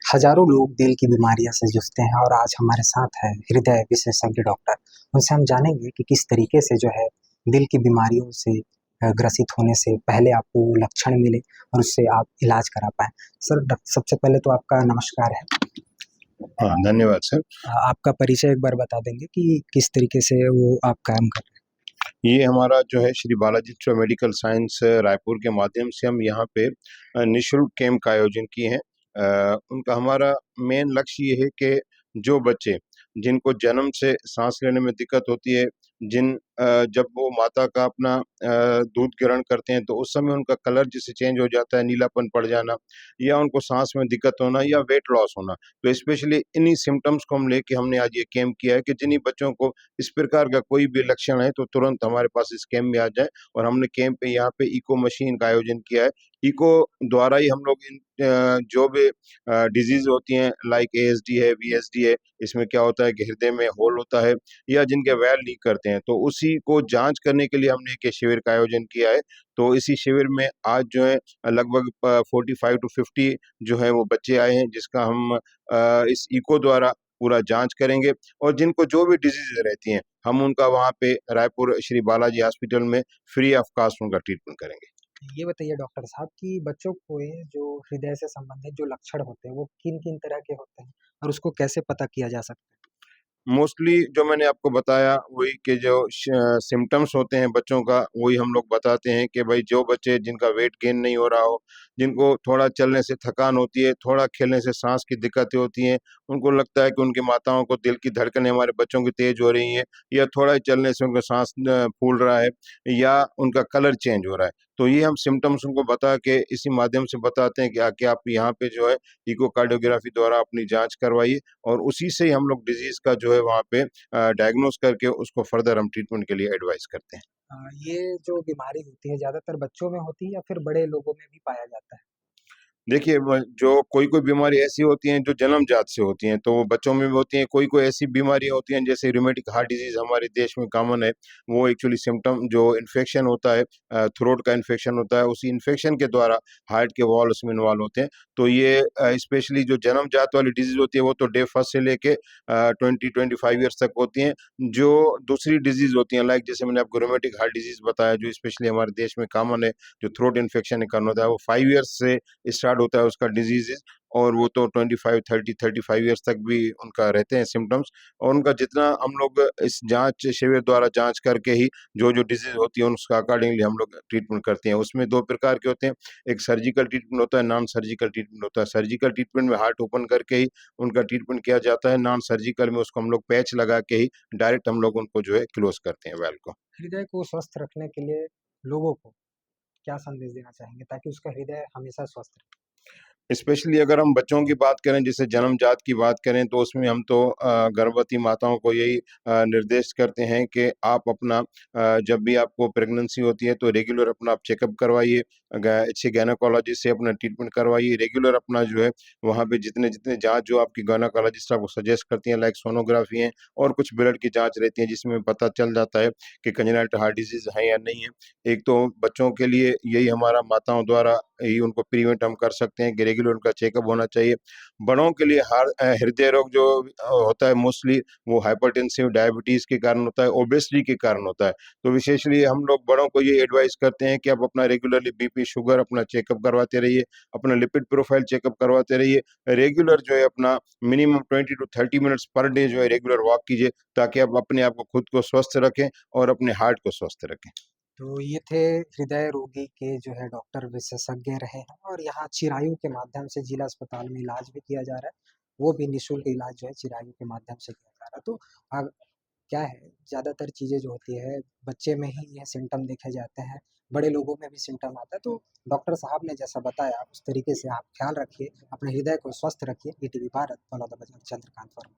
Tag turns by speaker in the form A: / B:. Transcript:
A: हजारों लोग दिल की बीमारियों से जूझते हैं और आज हमारे साथ है हृदय विशेषज्ञ डॉक्टर। उनसे हम जानेंगे कि किस तरीके से जो है दिल की बीमारियों से ग्रसित होने से पहले आपको वो लक्षण मिले और उससे आप इलाज करा पाएँ। सर सबसे पहले तो आपका नमस्कार है।
B: हाँ, धन्यवाद सर।
A: आपका परिचय एक बार बता देंगे कि किस तरीके से वो आप काम कर रहे
B: ये हमारा जो है Shri Balaji institute of medical science Raipur के माध्यम से हम यहाँ पे निःशुल्क कैंप का आयोजन किए हैं। उनका हमारा मेन लक्ष्य ये है कि जो बच्चे जिनको जन्म से सांस लेने में दिक्कत होती है, जब वो माता का अपना दूध ग्रहण करते हैं तो उस समय उनका कलर जिससे चेंज हो जाता है, नीलापन पड़ जाना या उनको सांस में दिक्कत होना या वेट लॉस होना, तो स्पेशली इन्हीं सिम्टम्स को हम लेके हमने आज ये कैंप किया है कि जिन्हीं बच्चों को इस प्रकार का कोई भी लक्षण है तो तुरंत हमारे पास इस कैंप में आ जाए। और हमने कैंप पे यहाँ पे इको मशीन का आयोजन किया है। इको द्वारा ही हम लोग इन जो भी डिजीज होती हैं लाइक एएसडी है, वीएसडी है, इसमें क्या होता है कि हृदय में होल होता है या जिनके वैल लीक करते हैं, तो उसी को जांच करने के लिए हमने एक शिविर का आयोजन किया है। तो इसी शिविर में आज जो है लगभग 45 to 50 जो है वो बच्चे आए हैं, जिसका हम इस इको द्वारा पूरा जांच करेंगे। और जिनको जो भी डिजीज रहती हैं हम उनका वहाँ पे रायपुर श्री बालाजी हॉस्पिटल में फ्री ऑफ कास्ट उनका ट्रीटमेंट करेंगे।
A: हैं। ये बताइए डॉक्टर साहब कि बच्चों को ये जो हृदय से संबंधित जो लक्षण होते हैं वो किन-किन तरह के होते हैं और उसको कैसे पता किया जा सकता है?
B: मोस्टली जो मैंने आपको बताया वही कि जो सिम्टम्स होते हैं बच्चों का, वही हम लोग बताते हैं कि भाई जो बच्चे जिनका वेट गेन नहीं हो रहा हो, जिनको थोड़ा चलने से थकान होती है, थोड़ा खेलने से सांस की दिक्कतें होती हैं, उनको लगता है कि उनकी माताओं को दिल की धड़कनें हमारे बच्चों की तेज हो रही हैं या थोड़ा ही चलने से उनका सांस फूल रहा है या उनका कलर चेंज हो रहा है, तो ये हम सिम्टम्स उनको बता के इसी माध्यम से बताते हैं कि आके आप यहाँ पे जो है इकोकार्डियोग्राफी द्वारा अपनी जांच करवाइए और उसी से ही हम लोग डिजीज का जो है वहाँ पे डायग्नोस करके उसको फर्दर हम ट्रीटमेंट के लिए एडवाइस करते हैं।
A: ये जो बीमारी होती है ज़्यादातर बच्चों में होती है या फिर बड़े लोगों में भी पाया जाता है?
B: देखिए जो कोई कोई बीमारी ऐसी होती हैं जो जन्मजात से होती हैं, तो वो बच्चों में भी होती हैं। कोई कोई ऐसी बीमारियां होती हैं जैसे रूमेटिक हार्ट डिजीज हमारे देश में कॉमन है। वो एक्चुअली सिम्टम जो इन्फेक्शन होता है, थ्रोट का इन्फेक्शन होता है, उसी इन्फेक्शन के द्वारा हार्ट के वॉल उसमें इन्वॉल्व होते हैं। तो ये स्पेशली जो जन्मजात वाली डिजीज होती है वो तो डे फर्स्ट से लेके 20-25 ईयर्स तक होती हैं। जो दूसरी डिजीज होती हैं लाइक जैसे मैंने आपको रूमेटिक हार्ट डिजीज बताया जो स्पेशली हमारे देश में कॉमन है, जो थ्रोट इन्फेक्शन के कारण होता है, वो 5 ईयर्स से स्टार्ट होता है उसका डिजीजेस। और वो तो 25-30-35 ईयर्स तक भी उनका रहते हैं सिम्टम्स। और उनका जितना हम लोग इस जांच शिविर द्वारा जांच करके ही जो जो डिजीज होती है उसका अकॉर्डिंगली हम लोग ट्रीटमेंट करते हैं। उसमें दो प्रकार के होते हैं, एक सर्जिकल ट्रीटमेंट होता है, नॉन सर्जिकल ट्रीटमेंट होता है। सर्जिकल ट्रीटमेंट में हार्ट ओपन करके ही उनका ट्रीटमेंट किया जाता है, नॉन सर्जिकल में उसको हम लोग पैच लगा के ही डायरेक्ट हम लोग उनको जो है क्लोज करते हैं वेल को।
A: हृदय को स्वस्थ रखने के लिए लोगों को क्या संदेश देना चाहेंगे ताकि उसका हृदय हमेशा स्वस्थ रहे?
B: स्पेशली अगर हम बच्चों की बात करें, जैसे जन्मजात की बात करें, तो उसमें हम तो गर्भवती माताओं को यही निर्देश करते हैं कि आप अपना जब भी आपको प्रेगनेंसी होती है तो रेगुलर अपना आप चेकअप करवाइए, अच्छे गायनोकोलॉजिस्ट से अपना ट्रीटमेंट करवाइए। रेगुलर अपना जो है वहाँ पे जितने जितने जांच जो आपकी गायनोकोलॉजिस्ट आपको सजेस्ट करती हैं, लाइक सोनोग्राफी है और कुछ ब्लड की जांच रहती है, जिसमें पता चल जाता है कि कंजेनिटल हार्ट डिजीज है या नहीं है। एक तो बच्चों के लिए यही हमारा माताओं द्वारा यही उनको प्रिवेंट हम कर सकते हैं कि रेगुलर उनका चेकअप होना चाहिए। बड़ों के लिए हृदय रोग जो होता है मोस्टली वो हाइपरटेंसिव डायबिटीज के कारण होता है, ओबेसिटी के कारण होता है। तो विशेषली हम लोग बड़ों को ये एडवाइस करते हैं कि आप अपना रेगुलरली बीपी शुगर अपना चेकअप करवाते रहिए, अपना लिपिड प्रोफाइल चेकअप करवाते रहिए। रेगुलर जो है अपना minimum 20 to 30 minutes per day जो है रेगुलर वॉक कीजिए, ताकि आप अपने आप को खुद को स्वस्थ रखें और अपने हार्ट को स्वस्थ रखें।
A: तो ये थे हृदय रोगी के जो है डॉक्टर विशेषज्ञ रहे हैं और यहाँ चिरायु के माध्यम से जिला अस्पताल में इलाज भी किया जा रहा है। वो भी निःशुल्क इलाज जो है चिरायु के माध्यम से किया जा रहा है। तो अ, क्या है ज़्यादातर चीज़ें जो होती है बच्चे में ही ये सिम्पटम देखे जाते हैं, बड़े लोगों में भी सिम्पटम आता है। तो डॉक्टर साहब ने जैसा बताया उस तरीके से आप ख्याल रखिए, अपने हृदय को स्वस्थ रखिए। ईटीवी भारत, बलौदाबाजार, चंद्रकांत वर्मा।